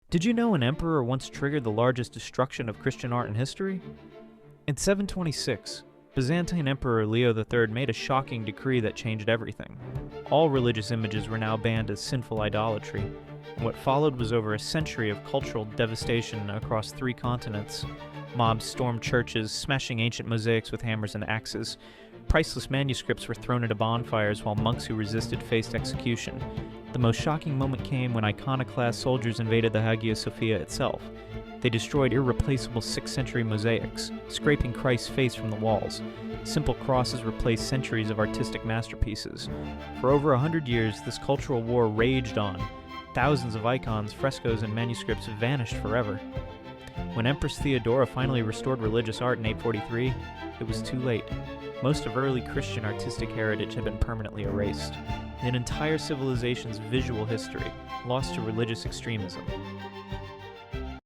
Did you know an emperor once triggered the largest destruction of Christian art in history? In 726, Byzantine Emperor Leo III made a shocking decree that changed everything. All religious images were now banned as sinful idolatry, and what followed was over a century of cultural devastation across 3 continents. Mobs stormed churches, smashing ancient mosaics with hammers and axes. Priceless manuscripts were thrown into bonfires while monks who resisted faced execution. The most shocking moment came when iconoclast soldiers invaded the Hagia Sophia itself. They destroyed irreplaceable 6th century mosaics, scraping Christ's face from the walls. Simple crosses replaced centuries of artistic masterpieces. For over 100 years, this cultural war raged on. Thousands of icons, frescoes, and manuscripts vanished forever. When Empress Theodora finally restored religious art in 843, it was too late. Most of early Christian artistic heritage had been permanently erased. An entire civilization's visual history lost to religious extremism.